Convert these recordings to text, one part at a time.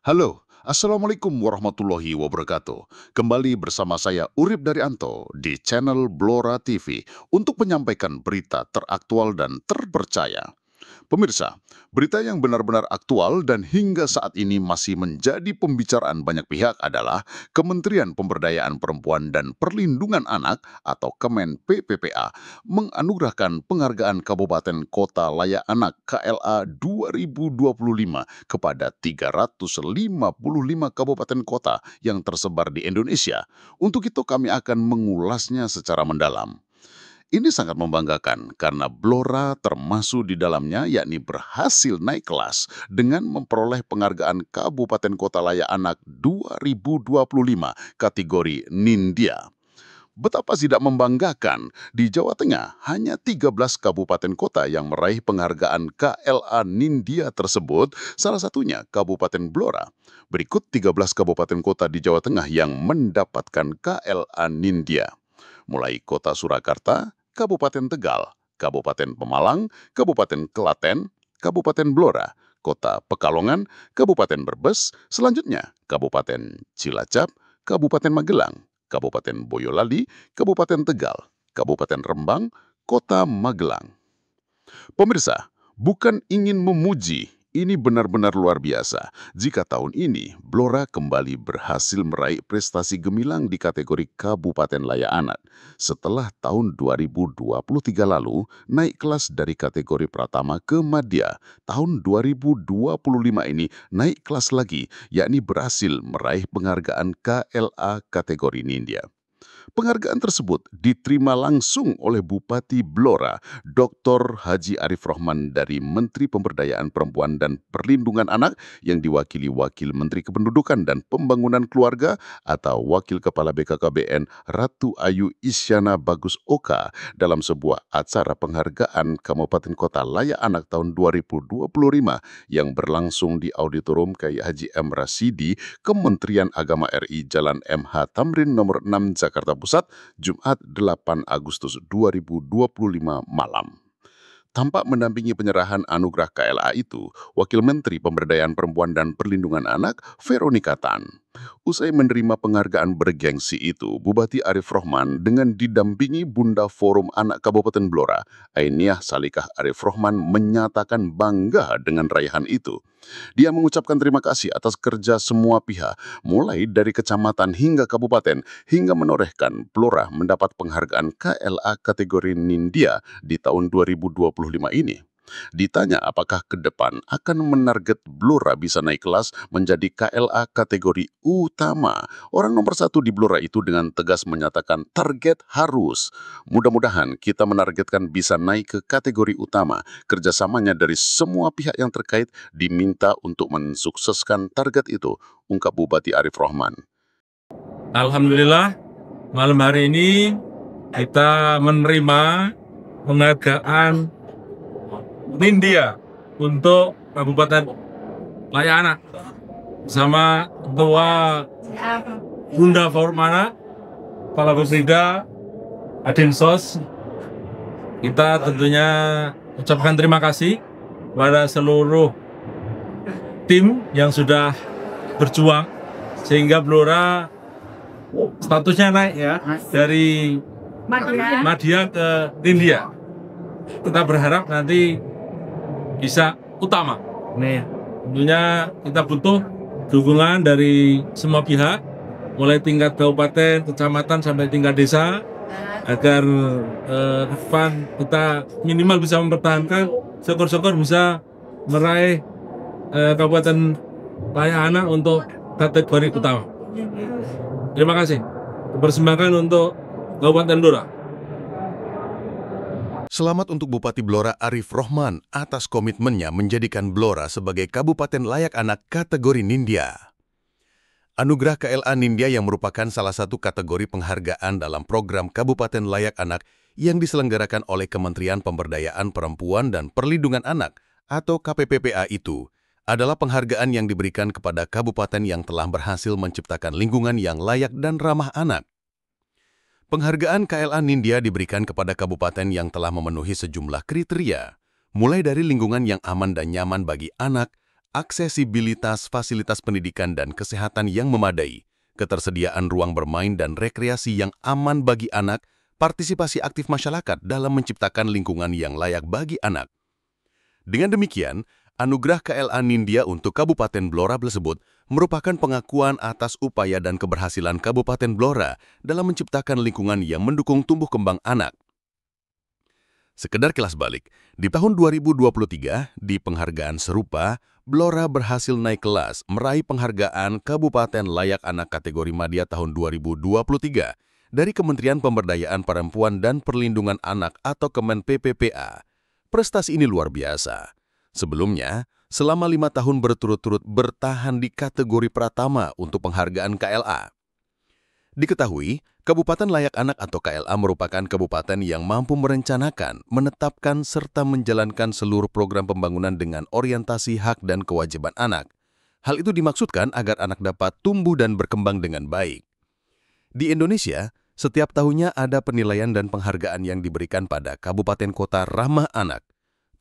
Halo, Assalamualaikum warahmatullahi wabarakatuh. Kembali bersama saya Urip Daryanto di channel Blora TV untuk menyampaikan berita teraktual dan terpercaya. Pemirsa, berita yang benar-benar aktual dan hingga saat ini masih menjadi pembicaraan banyak pihak adalah Kementerian Pemberdayaan Perempuan dan Perlindungan Anak atau Kemen PPPA menganugerahkan penghargaan Kabupaten Kota Layak Anak KLA 2025 kepada 355 kabupaten kota yang tersebar di Indonesia. Untuk itu kami akan mengulasnya secara mendalam. Ini sangat membanggakan karena Blora termasuk di dalamnya yakni berhasil naik kelas dengan memperoleh penghargaan Kabupaten Kota Layak Anak 2025 kategori Nindya. Betapa tidak membanggakan, di Jawa Tengah hanya 13 kabupaten kota yang meraih penghargaan KLA Nindya tersebut, salah satunya Kabupaten Blora. Berikut 13 kabupaten kota di Jawa Tengah yang mendapatkan KLA Nindya. Mulai Kota Surakarta, Kabupaten Tegal, Kabupaten Pemalang, Kabupaten Klaten, Kabupaten Blora, Kota Pekalongan, Kabupaten Brebes, selanjutnya Kabupaten Cilacap, Kabupaten Magelang, Kabupaten Boyolali, Kabupaten Tegal, Kabupaten Rembang, Kota Magelang. Pemirsa, bukan ingin memuji, ini benar-benar luar biasa. Jika tahun ini Blora kembali berhasil meraih prestasi gemilang di kategori Kabupaten Layak Anak. Setelah tahun 2023 lalu naik kelas dari kategori Pratama ke Madya, tahun 2025 ini naik kelas lagi, yakni berhasil meraih penghargaan KLA kategori Nindya. Penghargaan tersebut diterima langsung oleh Bupati Blora, Dr. Haji Arif Rohman dari Menteri Pemberdayaan Perempuan dan Perlindungan Anak yang diwakili Wakil Menteri Kependudukan dan Pembangunan Keluarga atau Wakil Kepala BKKBN Ratu Ayu Isyana Bagus Oka dalam sebuah acara penghargaan Kabupaten Kota Layak Anak tahun 2025 yang berlangsung di Auditorium Kyai Haji M. Rasidi, Kementerian Agama RI Jalan MH Tamrin nomor 6 Jakarta Pusat, Jumat 8 Agustus 2025 malam. Tampak mendampingi penyerahan anugerah KLA itu, Wakil Menteri Pemberdayaan Perempuan dan Perlindungan Anak, Veronica Tan. Usai menerima penghargaan bergengsi itu, Bupati Arif Rohman dengan didampingi Bunda Forum Anak Kabupaten Blora, Ainiah Salikah Arif Rohman menyatakan bangga dengan raihan itu. Dia mengucapkan terima kasih atas kerja semua pihak, mulai dari kecamatan hingga kabupaten, hingga menorehkan Blora mendapat penghargaan KLA kategori Nindya di tahun 2025 ini. Ditanya apakah ke depan akan menarget Blora bisa naik kelas menjadi KLA kategori utama. Orang nomor satu di Blora itu dengan tegas menyatakan target harus. Mudah-mudahan kita menargetkan bisa naik ke kategori utama. Kerjasamanya dari semua pihak yang terkait diminta untuk mensukseskan target itu, ungkap Bupati Arif Rohman. Alhamdulillah, malam hari ini kita menerima penghargaan Nindya untuk Kabupaten Layak Anak bersama Ketua Bunda Forum Anak, Kepala Bapeda, Adinsos. Kita tentunya ucapkan terima kasih kepada seluruh tim yang sudah berjuang sehingga Blora statusnya naik ya dari Madya ke Nindya. Kita berharap nanti bisa utama. Nih, tentunya kita butuh dukungan dari semua pihak, mulai tingkat kabupaten, kecamatan sampai tingkat desa, agar depan kita minimal bisa mempertahankan, syukur-syukur bisa meraih Kabupaten Layak Anak untuk kategori utama. Terima kasih. Dipersembahkan untuk Kabupaten Blora. Selamat untuk Bupati Blora Arif Rohman atas komitmennya menjadikan Blora sebagai Kabupaten Layak Anak kategori Nindya. Anugerah KLA Nindya yang merupakan salah satu kategori penghargaan dalam program Kabupaten Layak Anak yang diselenggarakan oleh Kementerian Pemberdayaan Perempuan dan Perlindungan Anak atau KPPPA itu adalah penghargaan yang diberikan kepada kabupaten yang telah berhasil menciptakan lingkungan yang layak dan ramah anak. Penghargaan KLA Nindya diberikan kepada kabupaten yang telah memenuhi sejumlah kriteria, mulai dari lingkungan yang aman dan nyaman bagi anak, aksesibilitas fasilitas pendidikan dan kesehatan yang memadai, ketersediaan ruang bermain dan rekreasi yang aman bagi anak, partisipasi aktif masyarakat dalam menciptakan lingkungan yang layak bagi anak. Dengan demikian, anugerah KLA Nindya untuk Kabupaten Blora tersebut merupakan pengakuan atas upaya dan keberhasilan Kabupaten Blora dalam menciptakan lingkungan yang mendukung tumbuh kembang anak. Sekedar kilas balik, di tahun 2023, di penghargaan serupa, Blora berhasil naik kelas meraih penghargaan Kabupaten Layak Anak kategori Madya tahun 2023 dari Kementerian Pemberdayaan Perempuan dan Perlindungan Anak atau Kemen PPPA. Prestasi ini luar biasa. Sebelumnya, selama 5 tahun berturut-turut bertahan di kategori Pratama untuk penghargaan KLA. Diketahui, Kabupaten Layak Anak atau KLA merupakan kabupaten yang mampu merencanakan, menetapkan, serta menjalankan seluruh program pembangunan dengan orientasi hak dan kewajiban anak. Hal itu dimaksudkan agar anak dapat tumbuh dan berkembang dengan baik. Di Indonesia, setiap tahunnya ada penilaian dan penghargaan yang diberikan pada kabupaten kota ramah anak.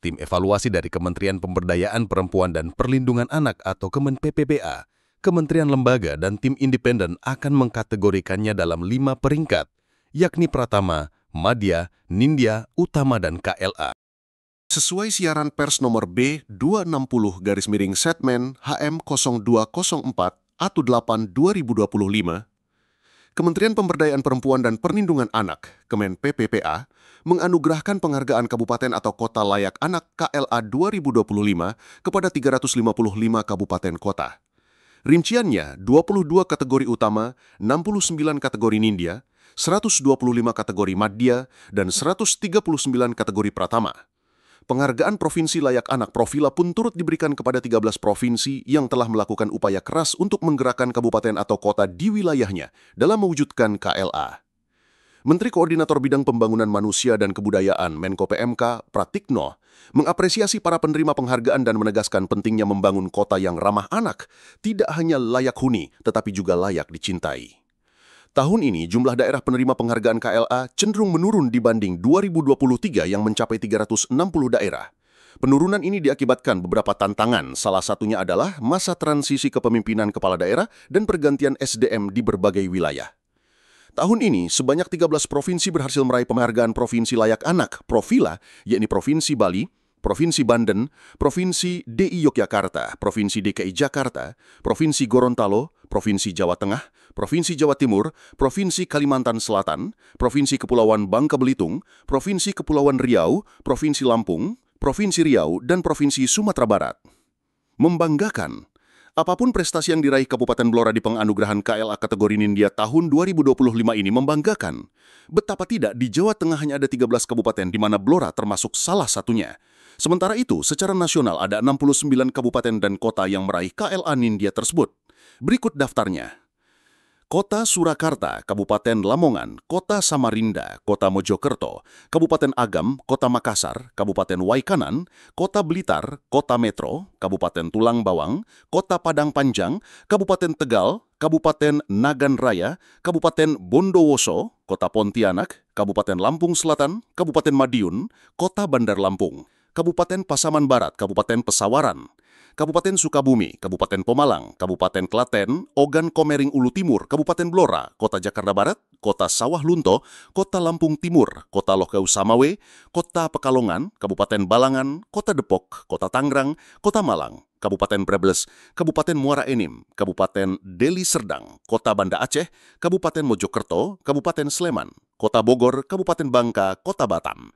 Tim evaluasi dari Kementerian Pemberdayaan Perempuan dan Perlindungan Anak atau Kemen PPPA, Kementerian Lembaga dan tim independen akan mengkategorikannya dalam 5 peringkat, yakni Pratama, Madya, Nindya, Utama, dan KLA. Sesuai siaran pers nomor B260-Setmen HM0204-8 2025, Kementerian Pemberdayaan Perempuan dan Perlindungan Anak, Kemen PPPA, menganugerahkan penghargaan kabupaten atau kota layak anak KLA 2025 kepada 355 kabupaten kota. Rinciannya 22 kategori utama, 69 kategori Nindya, 125 kategori Madya, dan 139 kategori Pratama. Penghargaan Provinsi Layak Anak Profila pun turut diberikan kepada 13 provinsi yang telah melakukan upaya keras untuk menggerakkan kabupaten atau kota di wilayahnya dalam mewujudkan KLA. Menteri Koordinator Bidang Pembangunan Manusia dan Kebudayaan Menko PMK Pratikno mengapresiasi para penerima penghargaan dan menegaskan pentingnya membangun kota yang ramah anak, tidak hanya layak huni, tetapi juga layak dicintai. Tahun ini, jumlah daerah penerima penghargaan KLA cenderung menurun dibanding 2023 yang mencapai 360 daerah. Penurunan ini diakibatkan beberapa tantangan, salah satunya adalah masa transisi kepemimpinan kepala daerah dan pergantian SDM di berbagai wilayah. Tahun ini, sebanyak 13 provinsi berhasil meraih penghargaan Provinsi Layak Anak, Profila, yakni Provinsi Bali, Provinsi Banten, Provinsi DI Yogyakarta, Provinsi DKI Jakarta, Provinsi Gorontalo, Provinsi Jawa Tengah, Provinsi Jawa Timur, Provinsi Kalimantan Selatan, Provinsi Kepulauan Bangka Belitung, Provinsi Kepulauan Riau, Provinsi Lampung, Provinsi Riau, dan Provinsi Sumatera Barat. Membanggakan, apapun prestasi yang diraih Kabupaten Blora di penganugerahan KLA kategori Nindya tahun 2025 ini membanggakan. Betapa tidak, di Jawa Tengah hanya ada 13 kabupaten di mana Blora termasuk salah satunya. Sementara itu, secara nasional ada 69 kabupaten dan kota yang meraih KLA Nindya tersebut. Berikut daftarnya. Kota Surakarta, Kabupaten Lamongan, Kota Samarinda, Kota Mojokerto, Kabupaten Agam, Kota Makassar, Kabupaten Waikanan, Kota Blitar, Kota Metro, Kabupaten Tulang Bawang, Kota Padang Panjang, Kabupaten Tegal, Kabupaten Nagan Raya, Kabupaten Bondowoso, Kota Pontianak, Kabupaten Lampung Selatan, Kabupaten Madiun, Kota Bandar Lampung, Kabupaten Pasaman Barat, Kabupaten Pesawaran, Kabupaten Sukabumi, Kabupaten Pemalang, Kabupaten Klaten, Ogan Komering Ulu Timur, Kabupaten Blora, Kota Jakarta Barat, Kota Sawah Lunto, Kota Lampung Timur, Kota Lokau Samawe, Kota Pekalongan, Kabupaten Balangan, Kota Depok, Kota Tangerang, Kota Malang, Kabupaten Brebes, Kabupaten Muara Enim, Kabupaten Deli Serdang, Kota Banda Aceh, Kabupaten Mojokerto, Kabupaten Sleman, Kota Bogor, Kabupaten Bangka, Kota Batam,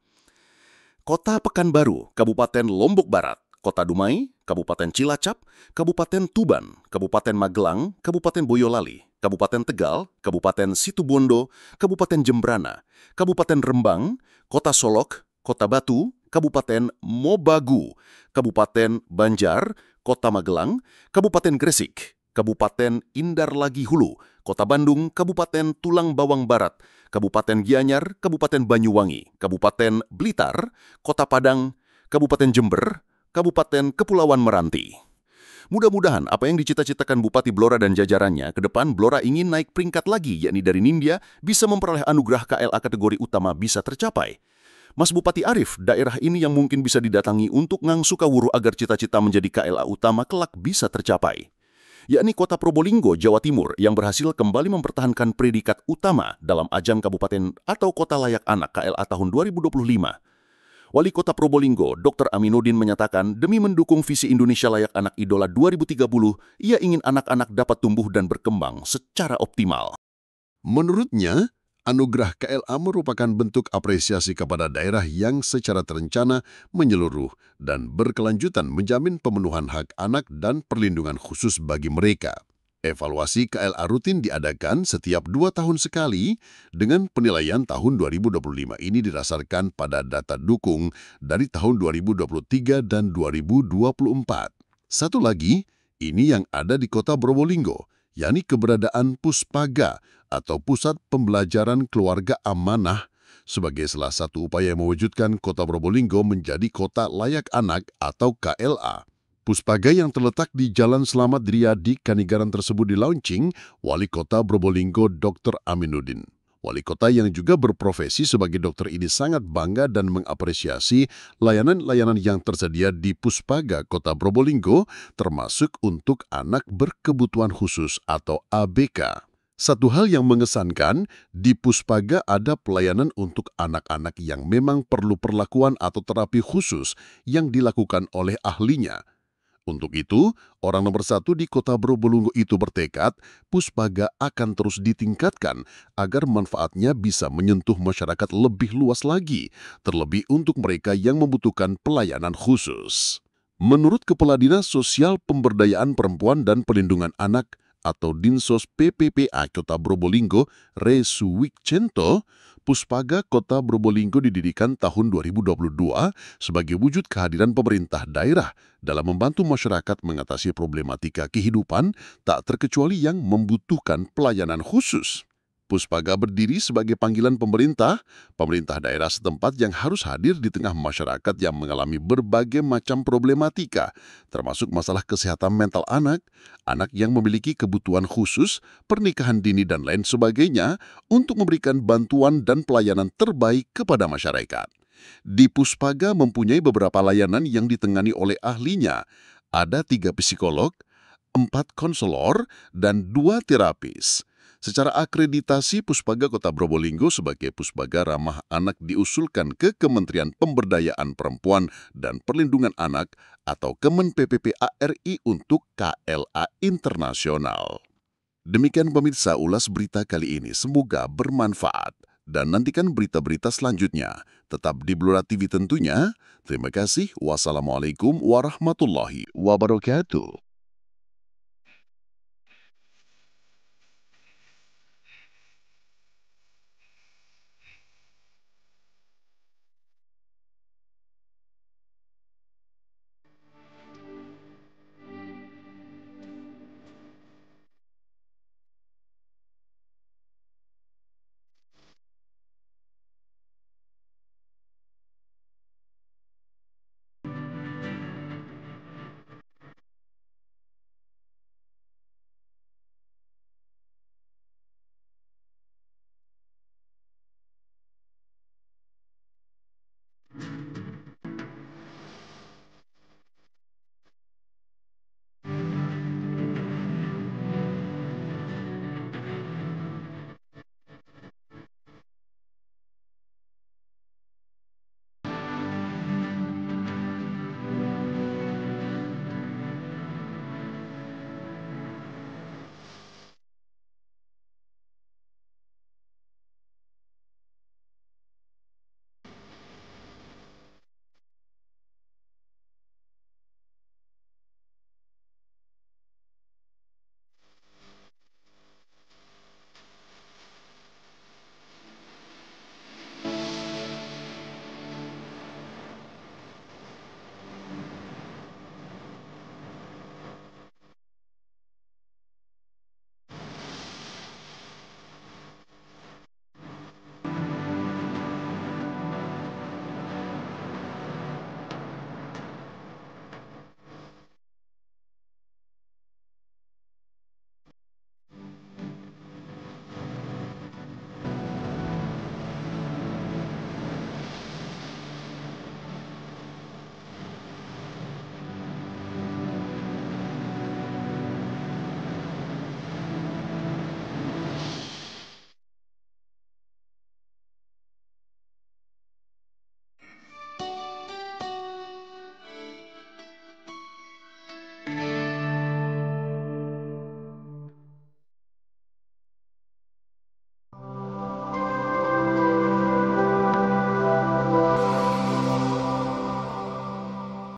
Kota Pekanbaru, Kabupaten Lombok Barat, Kota Dumai, Kabupaten Cilacap, Kabupaten Tuban, Kabupaten Magelang, Kabupaten Boyolali, Kabupaten Tegal, Kabupaten Situbondo, Kabupaten Jembrana, Kabupaten Rembang, Kota Solok, Kota Batu, Kabupaten Mobagu, Kabupaten Banjar, Kota Magelang, Kabupaten Gresik, Kabupaten Indarlagi Hulu, Kota Bandung, Kabupaten Tulang Bawang Barat, Kabupaten Gianyar, Kabupaten Banyuwangi, Kabupaten Blitar, Kota Padang, Kabupaten Jember, Kabupaten Kepulauan Meranti. Mudah-mudahan apa yang dicita-citakan Bupati Blora dan jajarannya, ke depan Blora ingin naik peringkat lagi, yakni dari Nindya bisa memperoleh anugerah KLA kategori utama bisa tercapai. Mas Bupati Arif, daerah ini yang mungkin bisa didatangi untuk ngangsukawuruh agar cita-cita menjadi KLA utama kelak bisa tercapai. Yakni Kota Probolinggo, Jawa Timur, yang berhasil kembali mempertahankan predikat utama dalam ajang kabupaten atau kota layak anak KLA tahun 2025. Wali Kota Probolinggo, Dr. Aminuddin menyatakan demi mendukung visi Indonesia Layak Anak Idola 2030, ia ingin anak-anak dapat tumbuh dan berkembang secara optimal. Menurutnya, anugerah KLA merupakan bentuk apresiasi kepada daerah yang secara terencana, menyeluruh, dan berkelanjutan menjamin pemenuhan hak anak dan perlindungan khusus bagi mereka. Evaluasi KLA rutin diadakan setiap 2 tahun sekali dengan penilaian tahun 2025 ini didasarkan pada data dukung dari tahun 2023 dan 2024. Satu lagi, ini yang ada di Kota Probolinggo, yakni keberadaan Puspaga atau Pusat Pembelajaran Keluarga Amanah sebagai salah satu upaya mewujudkan Kota Probolinggo menjadi Kota Layak Anak atau KLA. Puspaga yang terletak di Jalan Selamat Riyadi, Kanigaran tersebut di-launching Wali Kota Probolinggo Dr. Aminuddin. Wali kota yang juga berprofesi sebagai dokter ini sangat bangga dan mengapresiasi layanan-layanan yang tersedia di Puspaga Kota Probolinggo, termasuk untuk anak berkebutuhan khusus atau ABK. Satu hal yang mengesankan, di Puspaga ada pelayanan untuk anak-anak yang memang perlu perlakuan atau terapi khusus yang dilakukan oleh ahlinya. Untuk itu, orang nomor 1 di Kota Probolinggo itu bertekad Puspaga akan terus ditingkatkan agar manfaatnya bisa menyentuh masyarakat lebih luas lagi, terlebih untuk mereka yang membutuhkan pelayanan khusus. Menurut Kepala Dinas Sosial Pemberdayaan Perempuan dan Perlindungan Anak atau Dinsos PPPA Kota Probolinggo, Resuwikcento, Puspaga Kota Probolinggo didirikan tahun 2022 sebagai wujud kehadiran pemerintah daerah dalam membantu masyarakat mengatasi problematika kehidupan tak terkecuali yang membutuhkan pelayanan khusus. Puspaga berdiri sebagai panggilan pemerintah daerah setempat yang harus hadir di tengah masyarakat yang mengalami berbagai macam problematika, termasuk masalah kesehatan mental anak, anak yang memiliki kebutuhan khusus, pernikahan dini, dan lain sebagainya, untuk memberikan bantuan dan pelayanan terbaik kepada masyarakat. Di Puspaga mempunyai beberapa layanan yang ditangani oleh ahlinya. Ada 3 psikolog, 4 konselor, dan 2 terapis. Secara akreditasi, Puspaga Kota Probolinggo sebagai Puspaga Ramah Anak diusulkan ke Kementerian Pemberdayaan Perempuan dan Perlindungan Anak atau Kemen PPPA RI untuk KLA Internasional. Demikian pemirsa ulas berita kali ini, semoga bermanfaat. Dan nantikan berita-berita selanjutnya. Tetap di Blora TV tentunya. Terima kasih. Wassalamualaikum warahmatullahi wabarakatuh.